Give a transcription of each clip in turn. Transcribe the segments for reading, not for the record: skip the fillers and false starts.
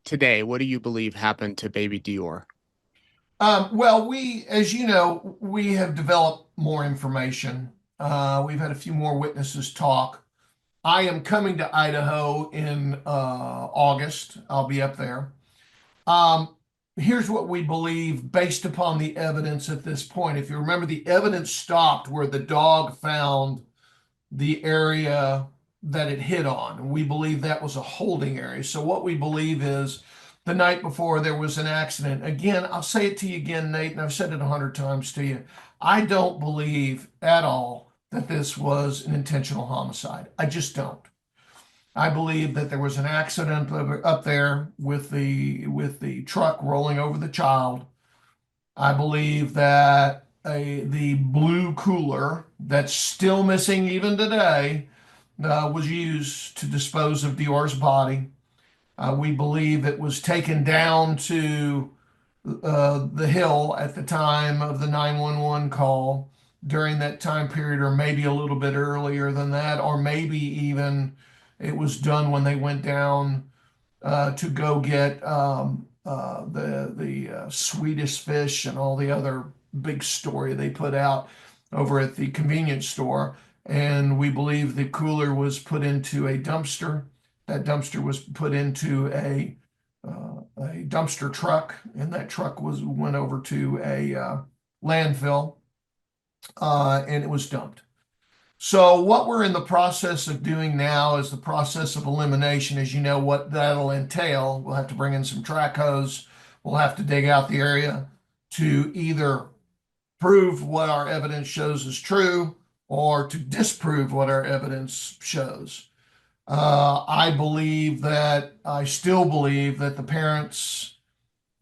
today, what do you believe happened to baby DeOrr? Well, as you know, we have developed more information. We've had a few more witnesses talk. I am coming to Idaho in August. I'll be up there. Um, Here's what we believe based upon the evidence at this point. If you remember, the evidence stopped where the dog found the area that it hit on. We believe that was a holding area. So what we believe is the night before there was an accident. Again, I'll say it to you again, Nate, and I've said it 100 times to you. I don't believe at all that this was an intentional homicide. I just don't. I believe that there was an accident up there with the truck rolling over the child. I believe that the blue cooler that's still missing even today was used to dispose of DeOrr's body. We believe it was taken down to the hill at the time of the 911 call during that time period, or maybe a little bit earlier than that, or maybe even it was done when they went down to go get the Swedish fish and all the other big story they put out over at the convenience store. And we believe the cooler was put into a dumpster. That dumpster was put into a dumpster truck, and that truck went over to a landfill, and it was dumped. So what we're in the process of doing now is the process of elimination. As you know, what that'll entail, we'll have to bring in some track hose. We'll have to dig out the area to either prove what our evidence shows is true or to disprove what our evidence shows. I still believe that the parents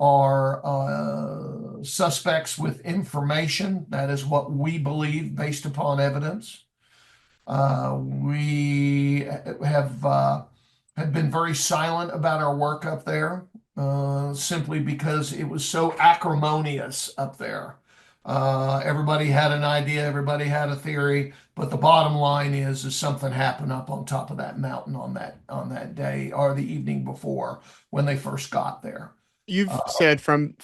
are suspects with information. That is what we believe based upon evidence. We have been very silent about our work up there, simply because it was so acrimonious up there. Everybody had an idea, everybody had a theory, but the bottom line is something happened up on top of that mountain on that day or the evening before when they first got there. You've said from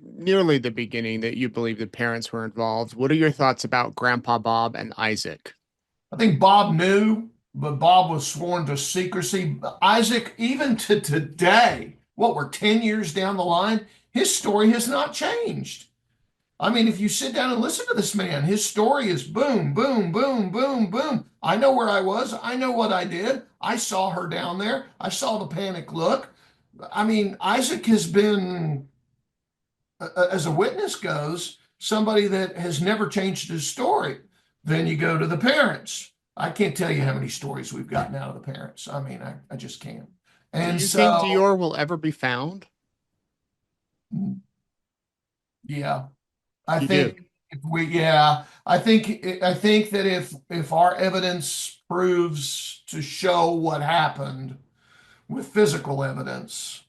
nearly the beginning that you believe the parents were involved. What are your thoughts about Grandpa Bob and Isaac? I think Bob knew, but Bob was sworn to secrecy. Isaac, even to today, what we're 10 years down the line, his story has not changed. I mean, if you sit down and listen to this man, his story is boom, boom, boom, boom, boom. I know where I was. I know what I did. I saw her down there. I saw the panic look. I mean, Isaac has been, as a witness goes, somebody that has never changed his story. Then you go to the parents. I can't tell you how many stories we've gotten out of the parents. I mean, I just can't. Do And you think so, DeOrr will ever be found? yeah, I You do. think I think that if our evidence proves to show what happened with physical evidence,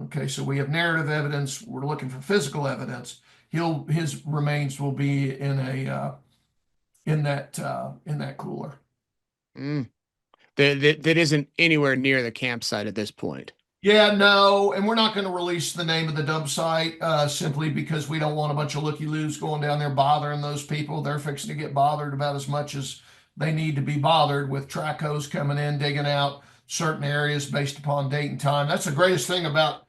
okay, so we have narrative evidence, we're looking for physical evidence. His remains will be in that cooler. Mm. That isn't anywhere near the campsite at this point. Yeah, no, and we're not going to release the name of the dump site simply because we don't want a bunch of looky-loos going down there bothering those people. They're fixing to get bothered about as much as they need to be bothered with track hose coming in, digging out certain areas based upon date and time. That's the greatest thing about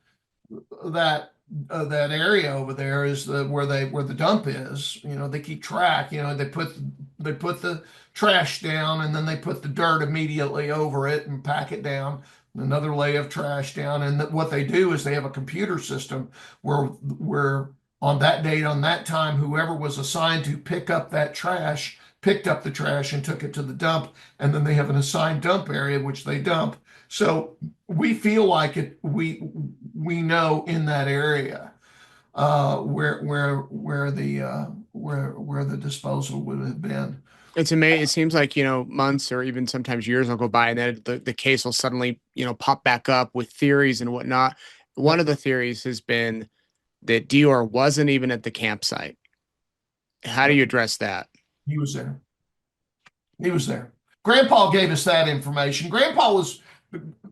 that that area over there is where the dump is. You know, they keep track. You know, they put the trash down and then they put the dirt immediately over it and pack it down. Another layer of trash down, and what they do is they have a computer system where on that date, on that time, whoever was assigned to pick up that trash picked up the trash and took it to the dump, and then they have an assigned dump area which they dump. So we feel like we know in that area where the disposal would have been. It's amazing. It seems like, months or even sometimes years will go by and then the case will suddenly, pop back up with theories and whatnot. One of Yep, the theories has been that DeOrr wasn't even at the campsite. How do yep, you address that? he was there. He was there. Grandpa gave us that information. Grandpa was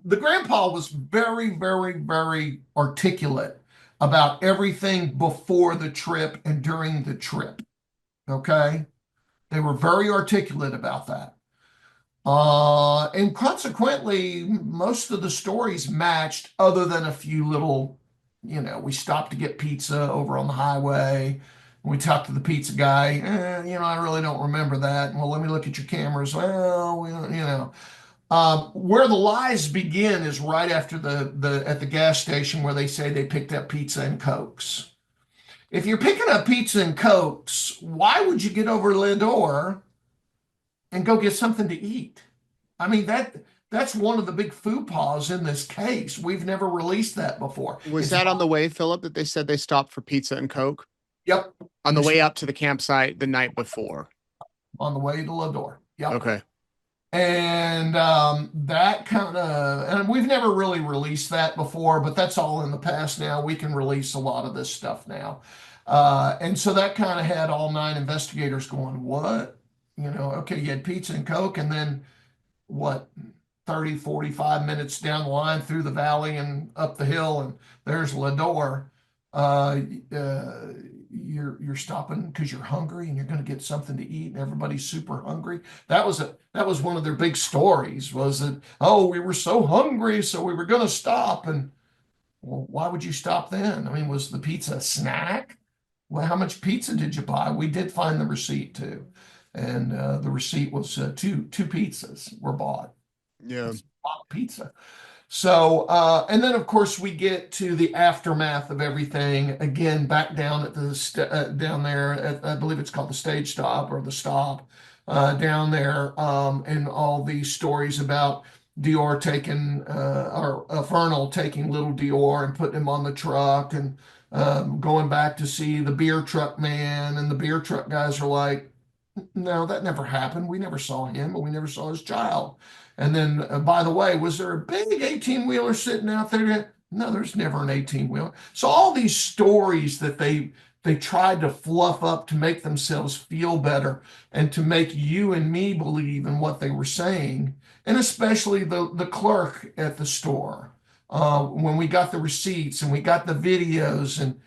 The grandpa was very, very, very articulate about everything before the trip and during the trip. Okay. They were very articulate about that. And consequently, most of the stories matched, other than a few little, we stopped to get pizza over on the highway. We talked to the pizza guy. I really don't remember that. Well, let me look at your cameras. Well, where the lies begin is right after the at the gas station where they say they picked up pizza and Cokes. If you're picking up pizza and Cokes, why would you get over Lindor and go get something to eat? I mean, that's one of the big faux pas in this case. We've never released that before. Was It's that on the way, Philip, that they said they stopped for pizza and Coke? Yep, On the way up to the campsite the night before. on the way to Lindor. Yep. Okay. And that kind of, and we've never really released that before, but that's all in the past now. We can release a lot of this stuff now. And so that kind of had all 9 investigators going, what? Okay, you had pizza and Coke, and then what, 30, 45 minutes down the line through the valley and up the hill, and there's Lador. Uh, uh, you're stopping because you're hungry and you're going to get something to eat, and everybody's super hungry. That was one of their big stories, was that, oh, we were so hungry, so we were going to stop. And well, why would you stop then? I mean, was the pizza a snack? Well, how much pizza did you buy? We did find the receipt too, and the receipt was two pizzas were bought. Yeah. It's a lot of pizza. So, and then of course we get to the aftermath of everything. Again, back down at down there at, I believe it's called the stage stop or the stop, down there, and all these stories about DeOrr taking, or Fernal taking little DeOrr and putting him on the truck, and going back to see the beer truck man, and the beer truck guys are like, no, that never happened. We never saw him, and we never saw his child. And then, by the way, was there a big 18-wheeler sitting out there? No, there's never an 18-wheeler. So all these stories that they tried to fluff up to make themselves feel better and to make you and me believe in what they were saying, and especially the clerk at the store. When we got the receipts and we got the videos, and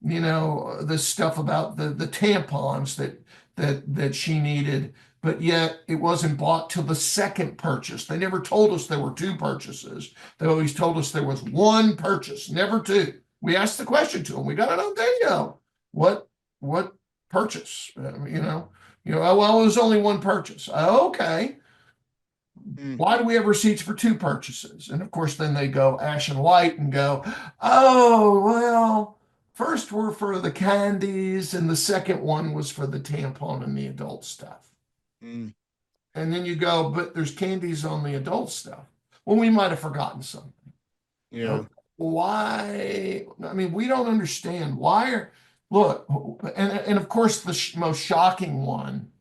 the stuff about the tampons that she needed, but yet it wasn't bought till the second purchase. They never told us there were 2 purchases. They always told us there was 1 purchase, never 2. We asked the question to them. We got it on video. What purchase? Well, it was only 1 purchase. Okay. Why do we have receipts for 2 purchases? And of course, then they go ash and white and go, oh, well, first were for the candies, and the second one was for the tampon and the adult stuff. Mm. And then you go, but there's candies on the adult stuff. Well, we might have forgotten something. Yeah. Okay. Why? I mean, we don't understand why. Look, and of course, the most shocking one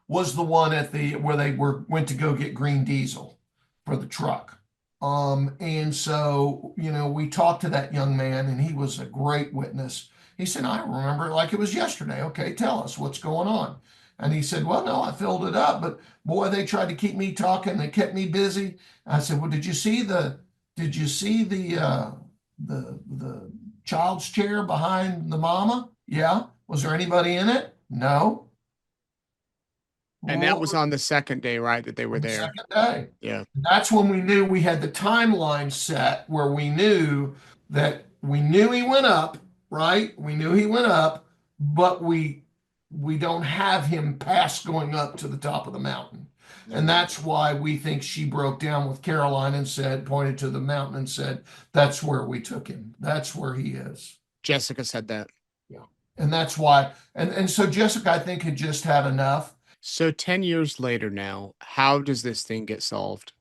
was the one at where they went to go get green diesel for the truck. And so, we talked to that young man, and he was a great witness. He said, I remember it like it was yesterday. Okay, tell us what's going on. And he said, well, no, I filled it up, but boy, they tried to keep me talking. They kept me busy. I said, well, did you see the child's chair behind the mama? Yeah. Was there anybody in it? No. And that was on the second day, right? That they were there. Second day. Yeah. That's when we knew we had the timeline set, where we knew he went up, right? We knew he went up, but we don't have him past going up to the top of the mountain. And that's why we think she broke down with Caroline and pointed to the mountain and said, that's where we took him. That's where he is. Jessica said that. Yeah. And that's why. And so Jessica, I think, had just had enough. So 10 years later now, how does this thing get solved?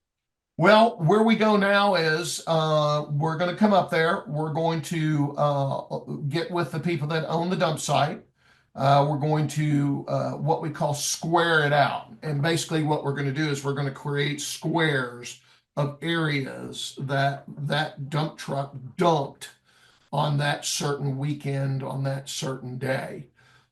Well, where we go now is we're going to come up there. We're going to get with the people that own the dump site. We're going to what we call square it out. And basically what we're going to do is we're going to create squares of areas that dump truck dumped on that certain weekend, on that certain day.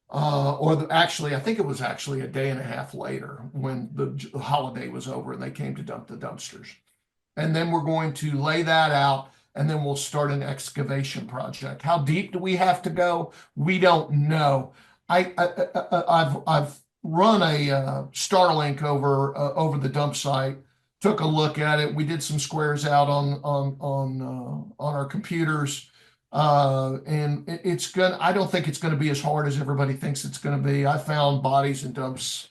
Actually, I think it was actually a day and a half later when the holiday was over and they came to dump the dumpsters. and then we're going to lay that out, and then we'll start an excavation project. How deep do we have to go? We don't know. I've run a Starlink over the dump site. Took a look at it. We did some squares out on our computers, and it's gonna. I don't think it's going to be as hard as everybody thinks it's going to be. I found bodies in dumps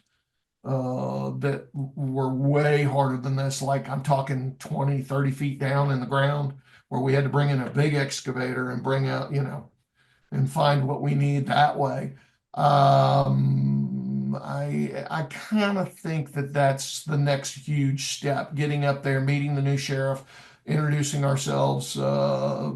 that were way harder than this. Like I'm talking 20, 30 feet down in the ground, where we had to bring in a big excavator and bring out, and find what we need that way. I kind of think that that's the next huge step, getting up there, meeting the new sheriff, introducing ourselves. I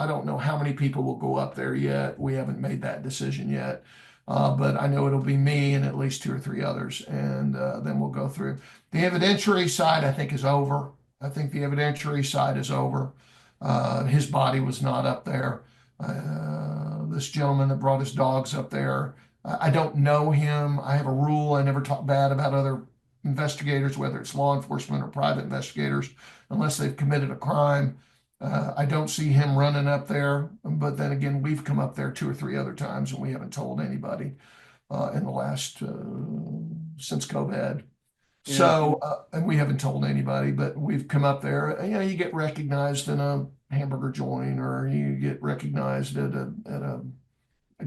don't know how many people will go up there yet. We haven't made that decision yet. But I know it'll be me and at least two or three others, and then we'll go through. The evidentiary side, I think, is over. I think the evidentiary side is over. His body was not up there. This gentleman that brought his dogs up there, I don't know him. I have a rule. I never talk bad about other investigators, whether it's law enforcement or private investigators, unless they've committed a crime. I don't see him running up there, but then again, we've come up there two or three other times and we haven't told anybody in the last since COVID. Yeah. So, and we haven't told anybody, but we've come up there. You get recognized in a hamburger joint, or you get recognized at a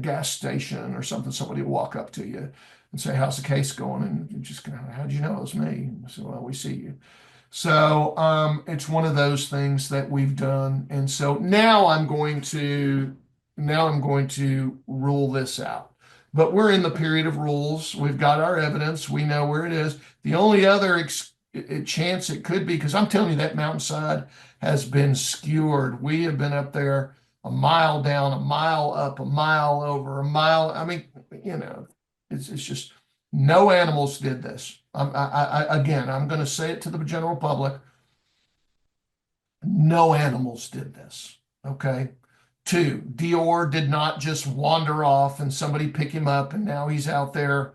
gas station or something. Somebody will walk up to you and say, "How's the case going?" And you just kind of, "How'd you know it was me?" I said, "Well, we see you." So it's one of those things that we've done. And so now I'm going to rule this out. But we're in the period of rules. We've got our evidence. We know where it is. The only other chance it could be, because I'm telling you, that mountainside has been skewered. We have been up there a mile down, a mile up, a mile over, a mile. I mean, it's just no animals did this. Again, I'm going to say it to the general public. No animals did this. Okay. Two, DeOrr did not just wander off and somebody pick him up and now he's out there.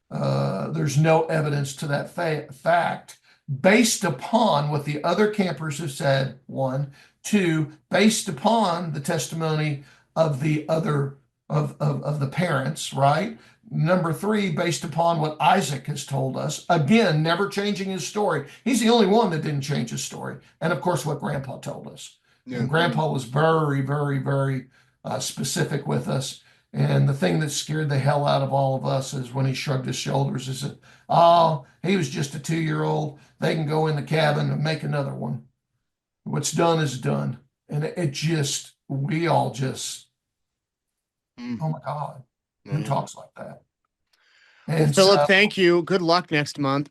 There's no evidence to that fact based upon what the other campers have said. One, two, based upon the testimony of the other of the parents, right? Number three, based upon what Isaac has told us, again, never changing his story. He's the only one that didn't change his story. And of course, what Grandpa told us. Yeah. And Grandpa was very, very, very specific with us. And the thing that scared the hell out of all of us is when he shrugged his shoulders and said, "Oh, he was just a 2-year-old. They can go in the cabin and make another one. What's done is done." And we all just, oh my God. Who talks like that? Well, And Philip, so, thank you. Good luck next month.